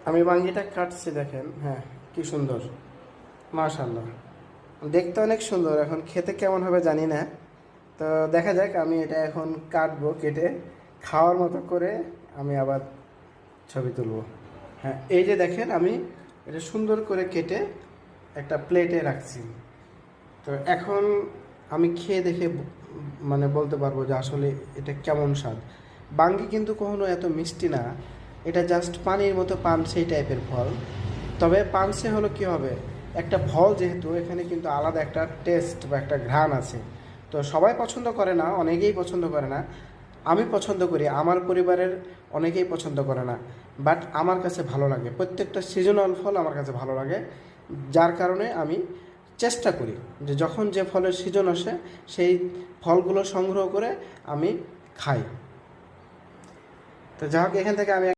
আমি বাঙ্গিটা কাটছি, দেখেন। হ্যাঁ, কি সুন্দর, মাশাআল্লাহ। দেখতে অনেক সুন্দর, এখন খেতে কেমন হবে জানি না। তো দেখা যাক, আমি এটা এখন কাটবো, কেটে খাওয়ার মতো করে আমি আবার ছবি তুলবো। হ্যাঁ, এই যে দেখেন, আমি এটা সুন্দর করে কেটে একটা প্লেটে রাখছি। তো এখন আমি খেয়ে দেখে মানে বলতে পারবো যে আসলে এটা কেমন স্বাদ। বাঙ্গি কিন্তু কখনো এত মিষ্টি না, এটা জাস্ট পানির মতো পানসে টাইপের ফল। তবে পানসে হলো কি হবে, একটা ফল যেহেতু, এখানে কিন্তু আলাদা একটা টেস্ট বা একটা ঘ্রাণ আছে। তো সবাই পছন্দ করে না, অনেকেই পছন্দ করে না। আমি পছন্দ করি, আমার পরিবারের অনেকেই পছন্দ করে না, বাট আমার কাছে ভালো লাগে। প্রত্যেকটা সিজনাল ফল আমার কাছে ভালো লাগে, যার কারণে আমি চেষ্টা করি যে যখন যে ফলের সিজন আসে সেই ফলগুলো সংগ্রহ করে আমি খাই। তো যাই হোক, এখান থেকে আমি